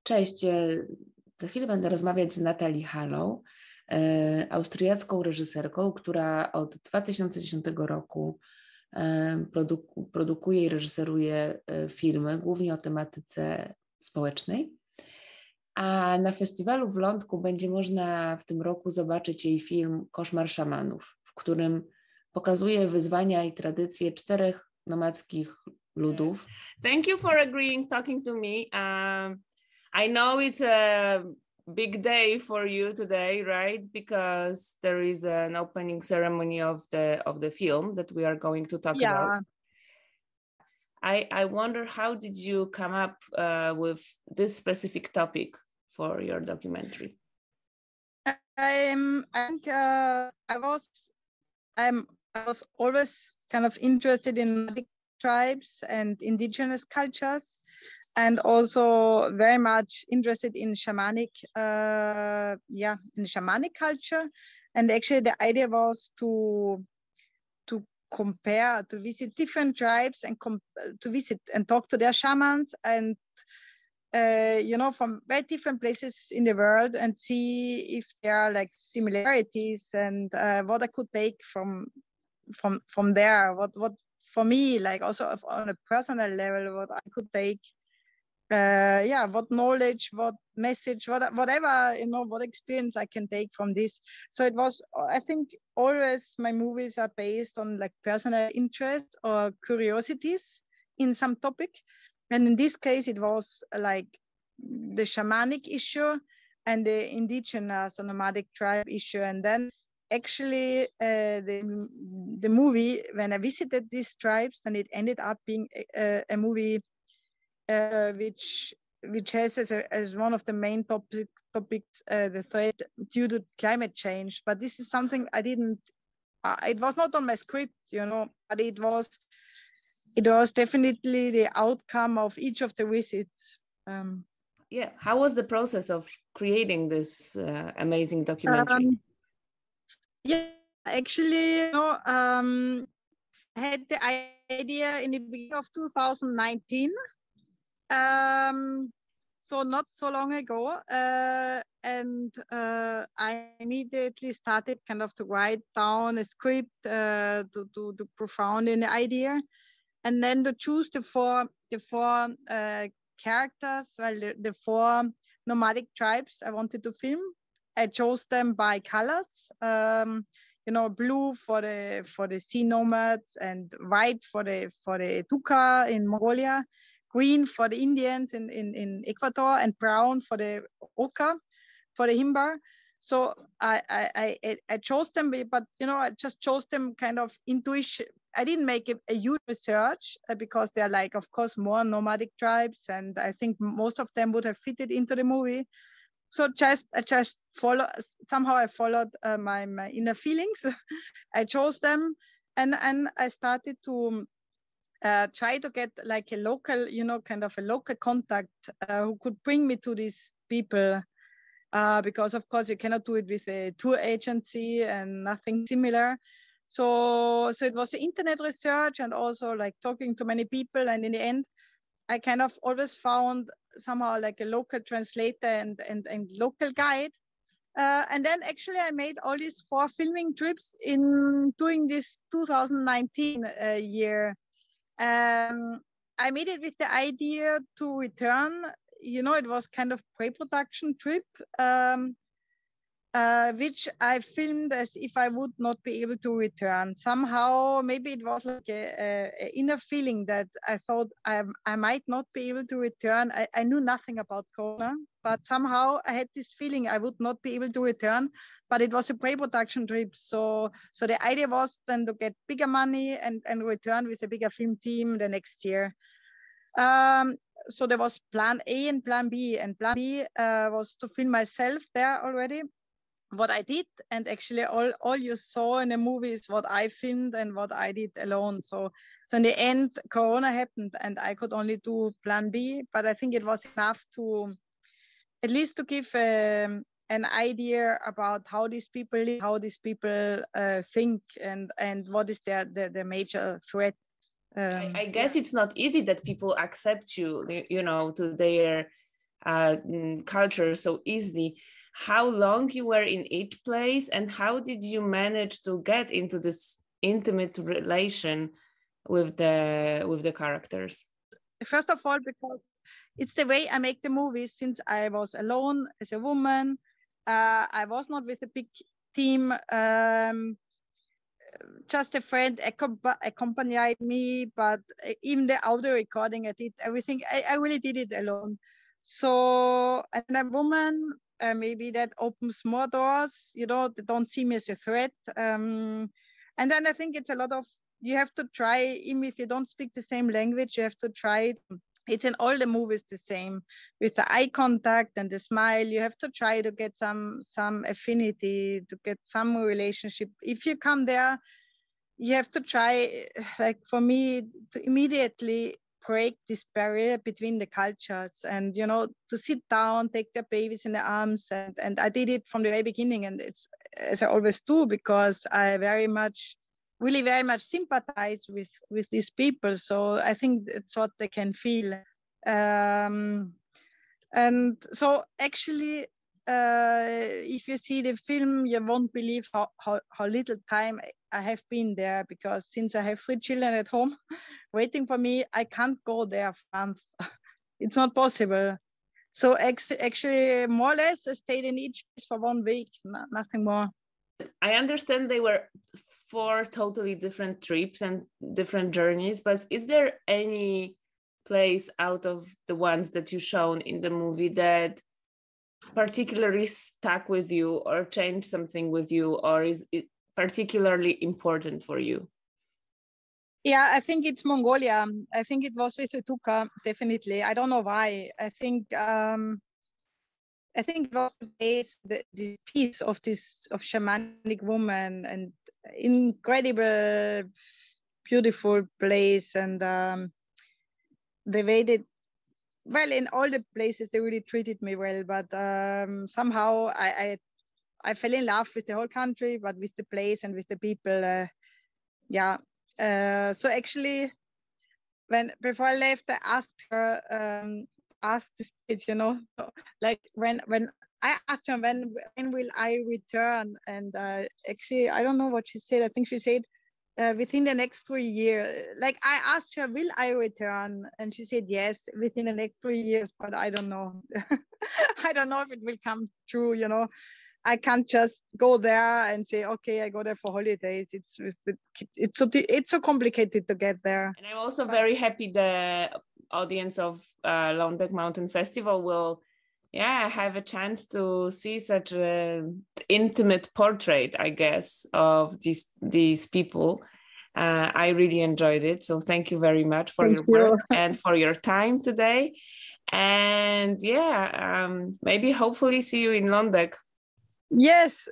Cześć, za chwilę będę rozmawiać z Natalie Hallą, austriacką reżyserką, która od 2010 roku produkuje i reżyseruje filmy, głównie o tematyce społecznej. A na festiwalu w Lądku będzie można w tym roku zobaczyć jej film Koszmar szamanów, w którym pokazuje wyzwania i tradycje czterech nomadzkich ludów. Thank you for agreeing talking to me. I know it's a big day for you today, right? Because there is an opening ceremony of the film that we are going to talk about. I wonder, how did you come up with this specific topic for your documentary? I was always kind of interested in nomadic tribes and indigenous cultures, and also very much interested in shamanic culture. And actually the idea was to visit different tribes and to visit and talk to their shamans and from very different places in the world, and see if there are like similarities, and what I could take from there, what for me, like also on a personal level, what I could take, what knowledge, what message, whatever, what experience I can take from this. So it was, I think always my movies are based on like personal interests or curiosities in some topic. And in this case, it was like the shamanic issue and the indigenous or nomadic tribe issue. And then actually the movie, when I visited these tribes, then it ended up being a movie which has as one of the main topics the threat due to climate change. But this is something I didn't, it was not on my script, but it was definitely the outcome of each of the visits. How was the process of creating this amazing documentary? Actually, I had the idea in the beginning of 2019. So not so long ago, and I immediately started kind of to write down a script to profound an idea, and then to choose the four characters, the four nomadic tribes I wanted to film. I chose them by colors, blue for the sea nomads, and white for the Tuka in Mongolia, green for the Indians in Ecuador, and brown for the Oka, for the Himbar. So I chose them, but I just chose them kind of intuition. I didn't make a huge research because they're like, of course, more nomadic tribes, and I think most of them would have fitted into the movie. So I just followed my inner feelings. I chose them, and I started to try to get like a local, kind of a local contact who could bring me to these people, because of course you cannot do it with a tour agency and nothing similar. So it was the internet research and also like talking to many people, and in the end, I kind of always found somehow like a local translator and local guide. And then actually I made all these 4 filming trips during this 2019 year. I made it with the idea to return. It was kind of pre-production trip, which I filmed as if I would not be able to return. Somehow, maybe it was like a inner feeling that I thought I might not be able to return. I knew nothing about Corona, but somehow I had this feeling I would not be able to return. But it was a pre-production trip, so the idea was then to get bigger money and return with a bigger film team the next year. So there was plan A and plan B, and plan B was to film myself there already. What I did, and actually all you saw in the movie is what I filmed and what I did alone. So in the end, Corona happened and I could only do plan B, but I think it was enough to at least to give an idea about how these people live, how these people think, and what is their major threat. I guess it's not easy that people accept you, to their culture so easily. How long you were in each place, and how did you manage to get into this intimate relation with the characters? First of all, because it's the way I make the movies. Since I was alone as a woman, I was not with a big team. Just a friend accompanied me, but even the audio recording, I did everything. I really did it alone. So, and a woman, maybe that opens more doors, you know, they don't see me as a threat. And then I think it's a lot of, you have to try, even if you don't speak the same language, you have to try it. It's in all the movies the same, with the eye contact and the smile. You have to try to get some affinity, to get some relationship. If you come there, you have to try, like for me, to immediately break this barrier between the cultures, and, you know, to sit down, take their babies in the arms. And I did it from the very beginning, and it's, as I always do, because I really very much sympathize with these people. So I think it's what they can feel. And so actually, if you see the film, you won't believe how little time I have been there, because since I have 3 children at home waiting for me, I can't go there for a month. It's not possible. So actually, more or less, I stayed in each place for 1 week, nothing more. I understand they were 4 totally different trips and different journeys, but is there any place out of the ones that you shown in the movie that particularly stuck with you or changed something with you, or is it particularly important for you? Yeah, I think it's Mongolia. I think it was with the Tuka, definitely. I don't know why. I think it was the piece of shamanic woman, and incredible, beautiful place, and the way they, well, in all the places they really treated me well, but somehow I fell in love with the whole country, but with the place and with the people. So actually, before I left, I asked her, the spirits, you know, like when I asked her when will I return, and actually I don't know what she said. I think she said within the next 3 years. Like, I asked her, will I return, and she said yes, within the next 3 years, but I don't know. I don't know if it will come true, you know. I can't just go there and say, okay, I go there for holidays. It's so complicated to get there. And I'm also very happy the audience of Londek Mountain Festival will have a chance to see such an intimate portrait, I guess, of these people. I really enjoyed it. So thank you very much for your work and for your time today. And maybe hopefully see you in Londek. Yes,